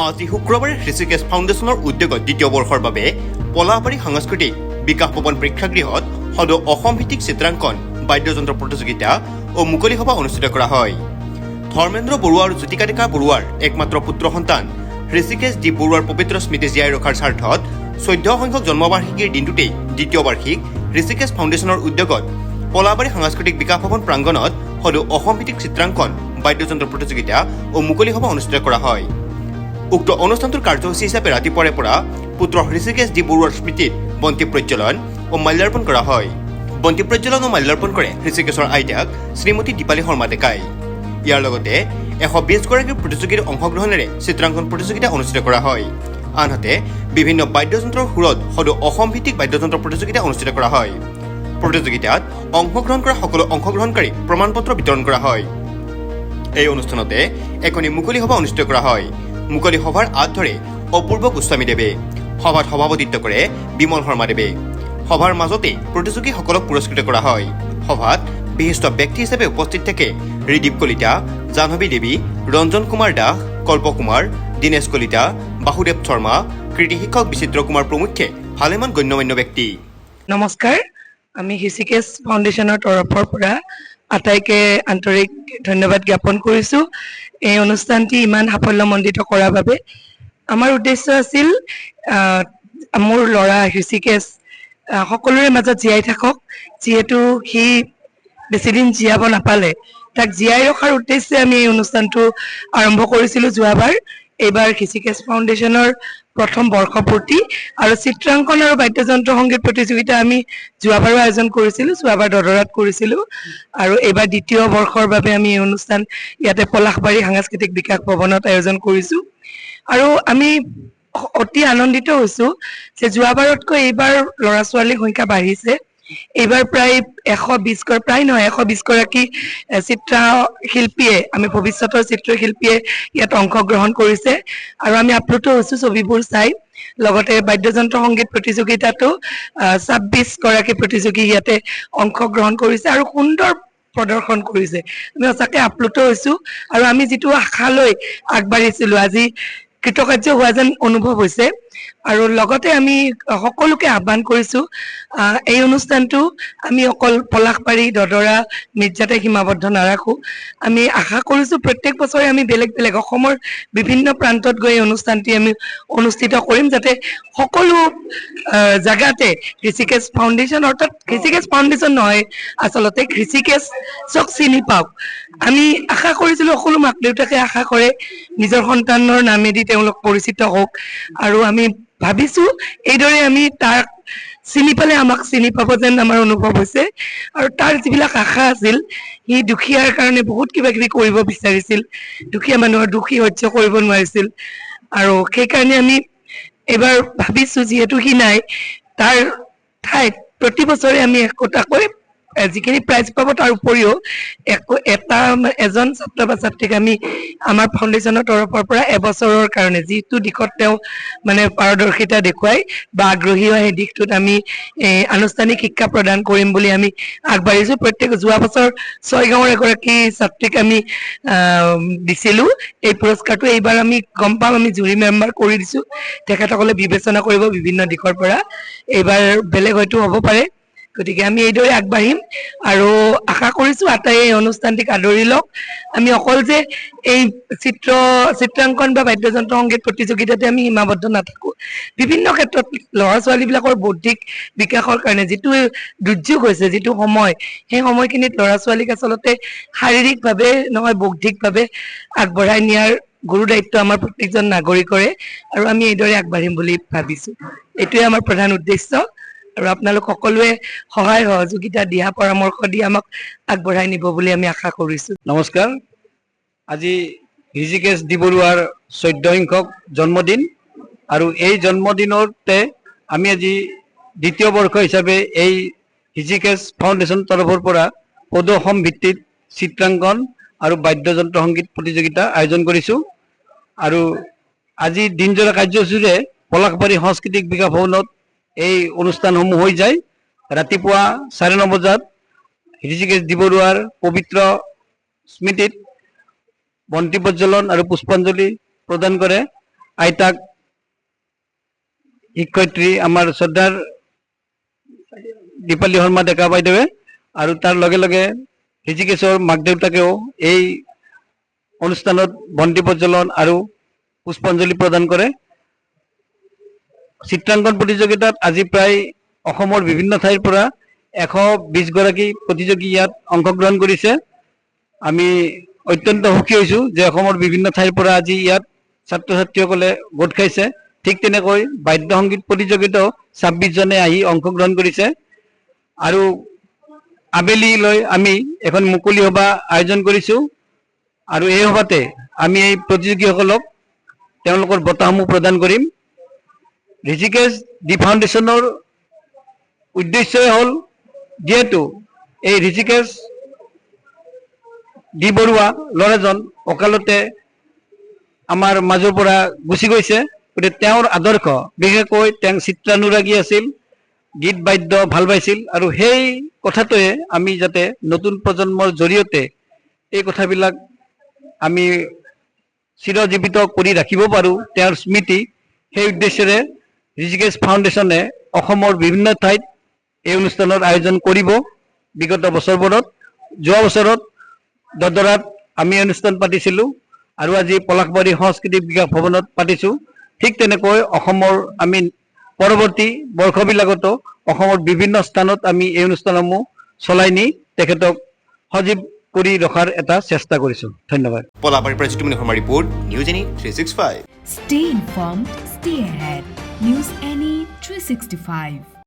আজি শুক্ৰবাৰে ঋষিকেশ ফাউণ্ডেশ্যনৰ উদ্যোগত দ্বিতীয় বৰ্ষৰ বাবে পলাশবাৰী সাংস্কৃতিক বিকাশ ভৱন প্ৰেক্ষাগৃহত সদৌ অসম ভিত্তিক চিত্ৰাংকন বাদ্যযন্ত্ৰ প্ৰতিযোগিতা ও মুকলি সভা অনুষ্ঠিত কৰা হয়। ধৰ্মেন্দ্ৰ বৰুৱা আৰু জ্যোতিকাদিকা বৰুৱাৰ একমাত্ৰ পুত্ৰ সন্তান ঋষিকেশ দ্বীপ বৰুৱাৰ পবিত্ৰ স্মৃতি জীয়াই ৰখাৰ স্বাৰ্থত 14 সংখ্যক জন্মবাৰ্ষিকীৰ দিনটোতেই দ্বিতীয় বাৰ্ষিক ঋষিকেশ ফাউণ্ডেশ্যনৰ উদ্যোগত পলাশবাৰী সাংস্কৃতিক বিকাশ ভৱন প্ৰাংগণত সদৌ অসম ভিত্তিক চিত্ৰাংকন বাদ্যযন্ত্ৰ প্ৰতিযোগিতা ও মুকলি সভা অনুষ্ঠিত কৰা হয়। উক্ত অনুষ্ঠানটোৰ কাৰ্যসূচী হিচাপে ৰাতিপুৱাৰে পৰা পুত্ৰ ঋষিকেশ দ্বীপ বৰুৱাৰ স্মৃতিত বন্তি প্ৰজ্বলন ও মাল্যাৰ্পণ কৰা হয়। বন্তি প্ৰজ্বলন ও মাল্যাৰ্পণ কৰে ঋষিকেশৰ আইতাক শ্ৰীমতী দীপালী শৰ্মা ডেকাই। ইয়াৰ লগতে 120 গৰাকী প্ৰতিযোগীৰ অংশগ্ৰহণেৰে চিত্ৰাংকন প্ৰতিযোগিতা অনুষ্ঠিত কৰা হয়। আনহাতে বিভিন্ন বাদ্যযন্ত্ৰৰ সুৰত সদৌ অসম ভিত্তিক বাদ্যযন্ত্ৰ প্ৰতিযোগিতা অনুষ্ঠিত কৰা হয়। প্ৰতিযোগিতাত অংশগ্ৰহণ কৰা সকলো অংশগ্ৰহণকাৰীক প্ৰমাণপত্ৰ বিতৰণ কৰা হয়। এই অনুষ্ঠানতে এখনি মুকলি সভা অনুষ্ঠিত কৰা হয়। মুকলি সভাৰ আঁত ধৰে অপূৰ্ব গোস্বামীদেৱে। সভাত সভাপতিত্ব কৰে বিমল শৰ্মাদেৱে। সভাৰ মাজতে প্ৰতিযোগীসকলক পুৰস্কৃত কৰা হয়। সভাত বিশিষ্ট ব্যক্তি হিচাপে উপস্থিত থাকে ৰিদীপ কলিতা, জাহ্নৱী দেৱী, ৰঞ্জন কুমাৰ দাস, কল্প কুমাৰ, দীনেশ কলিতা, বাসুদেৱ শৰ্মা, কৃতি শিক্ষক বিচিত্ৰ কুমাৰ প্ৰমুখ্যে ভালেমান গণ্যমান্য ব্যক্তি। নমস্কাৰ, আমি ঋষিকেশ ফাউণ্ডেশ্যনৰ তৰফৰ পৰা আটাইকে আন্তৰিক ধন্যবাদ জ্ঞাপন কৰিছোঁ এই অনুষ্ঠানটি ইমান সাফল্যমণ্ডিত কৰাৰ বাবে। আমাৰ উদ্দেশ্য আছিল মোৰ ল'ৰা ঋষিকেশ সকলোৰে মাজত জীয়াই থাকক, যিহেতু সি বেছিদিন জীয়াব নাপালে, তাক জীয়াই ৰখাৰ উদ্দেশ্যে আমি এই অনুষ্ঠানটো আৰম্ভ কৰিছিলোঁ যোৱাবাৰ। এইবাৰ ঋষিকেশ ফাউণ্ডেশ্যনৰ প্ৰথম বৰ্ষপূৰ্তি আৰু চিত্ৰাংকন আৰু বাদ্যযন্ত্ৰ সংগীত প্ৰতিযোগিতা আমি যোৱাবাৰো আয়োজন কৰিছিলোঁ, যোৱাবাৰ দদৰাত কৰিছিলোঁ আৰু এইবাৰ দ্বিতীয় বৰ্ষৰ বাবে আমি এই অনুষ্ঠান ইয়াতে পলাশবাৰী সাংস্কৃতিক বিকাশ ভৱনত আয়োজন কৰিছোঁ। আৰু আমি অতি আনন্দিত হৈছোঁ যে যোৱাবাৰতকৈ এইবাৰ ল'ৰা ছোৱালীৰ সংখ্যা বাঢ়িছে। এইবাৰ প্ৰায় 120 গৰাকী চিত্ৰশিল্পীয়ে, আমি ভৱিষ্যতৰ চিত্ৰশিল্পীয়ে ইয়াত অংশগ্ৰহণ কৰিছে আৰু আমি আপ্লুত হৈছোঁ ছবিবোৰ চাই। লগতে বাদ্যযন্ত্ৰ সংগীত প্ৰতিযোগিতাতো 26 গৰাকী প্ৰতিযোগী ইয়াতে অংশগ্ৰহণ কৰিছে আৰু সুন্দৰ প্ৰদৰ্শন কৰিছে। আমি সঁচাকৈ আপ্লুত হৈছোঁ আৰু আমি যিটো আশালৈ আগবাঢ়িছিলোঁ আজি কৃতকাৰ্য হোৱা যেন অনুভৱ হৈছে। আৰু লগতে আমি সকলোকে আহ্বান কৰিছোঁ, এই অনুষ্ঠানটো আমি অকল পলাশবাৰী, দদৰা, মিৰ্জাতে সীমাবদ্ধ নাৰাখোঁ। আমি আশা কৰিছোঁ প্ৰত্যেক বছৰে আমি বেলেগ বেলেগ অসমৰ বিভিন্ন প্ৰান্তত গৈ এই অনুষ্ঠানটি আমি অনুষ্ঠিত কৰিম, যাতে সকলো জেগাতে ঋষিকেশ ফাউণ্ডেশ্যন, অৰ্থাৎ ঋষিকেশ ফাউণ্ডেশ্যন নহয়, আচলতে ঋষিকেশক চিনি পাওক। আমি আশা কৰিছিলোঁ, সকলো মাক দেউতাকে আশা কৰে নিজৰ সন্তানৰ নামেদি তেওঁলোক পৰিচিত হওক আৰু আমি ভাবিছোঁ এইদৰে আমি তাক চিনি পালে আমাক চিনি পাব যেন আমাৰ অনুভৱ হৈছে। আৰু তাৰ যিবিলাক আশা আছিল, সি দুখীয়াৰ কাৰণে বহুত কিবা কিবি কৰিব বিচাৰিছিল, দুখীয়া মানুহৰ দুখী সহ্য কৰিব নোৱাৰিছিল আৰু সেইকাৰণে আমি এইবাৰ ভাবিছোঁ যিহেতু সি নাই, তাৰ ঠাইত প্ৰতি বছৰে আমি একোটাকৈ যিখিনি প্ৰাইজ পাব তাৰ উপৰিও এজন ছাত্ৰ বা ছাত্ৰীক আমি আমাৰ ফাউণ্ডেশ্যনৰ তৰফৰ পৰা এবছৰৰ কাৰণে যিটো দিশত তেওঁ মানে পাৰদৰ্শিতা দেখুৱাই বা আগ্ৰহী হয় সেই দিশটোত আমি আনুষ্ঠানিক শিক্ষা প্ৰদান কৰিম বুলি আমি আগবাঢ়িছোঁ। যোৱা বছৰ 6 গাঁৱৰ এগৰাকী ছাত্ৰীক আমি দিছিলোঁ এই পুৰস্কাৰটো। এইবাৰ আমি গম পাম, আমি জুৰি মেম্বাৰ কৰি দিছোঁ, তেখেতসকলে বিবেচনা কৰিব বিভিন্ন দিশৰ পৰা। এইবাৰ বেলেগ হয়তো হ'ব পাৰে, গতিকে আমি এইদৰে আগবাঢ়িম আৰু আশা কৰিছোঁ আটাই এই অনুষ্ঠানটিক আদৰি লওক। আমি অকল যে এই চিত্ৰাংকন বা বাদ্যযন্ত্ৰ সংগীত প্ৰতিযোগিতাতে আমি সীমাবদ্ধ নাথাকোঁ, বিভিন্ন ক্ষেত্ৰত ল'ৰা ছোৱালীবিলাকৰ বৌদ্ধিক বিকাশৰ কাৰণে যিটো দুৰ্যোগ হৈছে, যিটো সময়, সেই সময়খিনিত ল'ৰা ছোৱালীক আচলতে শাৰীৰিকভাৱে নহয় বৌদ্ধিকভাৱে আগবঢ়াই নিয়াৰ গুৰু দায়িত্ব আমাৰ প্ৰত্যেকজন নাগৰিকৰে আৰু আমি এইদৰে আগবাঢ়িম বুলি ভাবিছোঁ। এইটোৱে আমাৰ প্ৰধান উদ্দেশ্য আৰু আপোনালোক সকলোৱে সহায় সহযোগিতা দিয়া, পৰামৰ্শ দি আমাক আগবঢ়াই নিব বুলি আমি আশা কৰিছোঁ। নমস্কাৰ, আজি ঋষিকেশ দ্বীপ বৰুৱাৰ 14 সংখ্যক জন্মদিন আৰু এই জন্মদিনতে আমি আজি দ্বিতীয় বৰ্ষ হিচাপে এই ঋষিকেশ ফাউণ্ডেশ্যন তৰফৰ পৰা সদৌ অসম ভিত্তিত চিত্ৰাংকন আৰু বাদ্যযন্ত্ৰ সংগীত প্ৰতিযোগিতা আয়োজন কৰিছোঁ। আৰু আজি দিনজোৰা কাৰ্যসূচীৰে পলাশবাৰী সাংস্কৃতিক বিকাশ ভৱনত এই অনুষ্ঠানসমূহ হৈ যায়। ৰাতিপুৱা 9:30 বজাত ঋষিকেশ দ্বীপ বৰুৱাৰ পবিত্ৰ স্মৃতিত বন্তি প্ৰজ্বলন আৰু পুষ্পাঞ্জলি প্ৰদান কৰে আইতাক শিক্ষয়িত্ৰী আমাৰ শ্ৰদ্ধাৰ দীপালী শৰ্মা ডেকা বাইদেৱে আৰু তাৰ লগে লগে ঋষিকেশৰ মাক দেউতাকেও এই অনুষ্ঠানত বন্তি প্ৰজ্বলন আৰু পুষ্পাঞ্জলি প্ৰদান কৰে। চিত্ৰাংকন প্ৰতিযোগিতাত আজি প্ৰায় অসমৰ বিভিন্ন ঠাইৰ পৰা 120 গৰাকী প্ৰতিযোগী ইয়াত অংশগ্ৰহণ কৰিছে। আমি অত্যন্ত সুখী হৈছোঁ যে অসমৰ বিভিন্ন ঠাইৰ পৰা আজি ইয়াত ছাত্ৰ ছাত্ৰীসকলে গোট খাইছে। ঠিক তেনেকৈ বাদ্য সংগীত প্ৰতিযোগিতাও 26 জনে আহি অংশগ্ৰহণ কৰিছে। আৰু আবেলিলৈ আমি এখন মুকলি সভা আয়োজন কৰিছোঁ আৰু এই সভাতে আমি এই প্ৰতিযোগীসকলক তেওঁলোকৰ বঁটাসমূহ প্ৰদান কৰিম। ঋষিকেশ দি ফাউণ্ডেশ্যনৰ উদ্দেশ্যই হ'ল যিহেতু এই ঋষিকেশ দি বৰুৱা ল'ৰাজন অকালতে আমাৰ মাজৰ পৰা গুচি গৈছে, গতিকে তেওঁৰ আদৰ্শ বিশেষকৈ তেওঁ চিত্ৰানুৰাগী আছিল, গীত বাদ্য ভাল পাইছিল আৰু সেই কথাটোৱে আমি যাতে নতুন প্ৰজন্মৰ জৰিয়তে এই কথাবিলাক আমি চিৰজীৱিত কৰি ৰাখিব পাৰোঁ তেওঁৰ স্মৃতি, সেই উদ্দেশ্যেৰে ঋষিকেশ ফাউণ্ডেশ্যনে অসমৰ বিভিন্ন ঠাইত এই অনুষ্ঠানৰ আয়োজন কৰিব। বিগত বছৰবোৰত যোৱা বছৰত দদৰাত আমি অনুষ্ঠান পাতিছিলোঁ আৰু আজি পলাশবাৰী সংস্কৃতি বিকাশ ভৱনত পাতিছোঁ। ঠিক তেনেকৈ অসমৰ আমি পৰৱৰ্তী বৰ্ষবিলাকতো অসমৰ বিভিন্ন স্থানত আমি এই অনুষ্ঠানসমূহ চলাই নি তেখেতক সজীৱ কৰি ৰখাৰ এটা চেষ্টা কৰিছোঁ। ধন্যবাদ। পলাবাৰীৰ পৰা Jitumoni Sharma report, news any 365। Stay informed, stay ahead. News Any 365.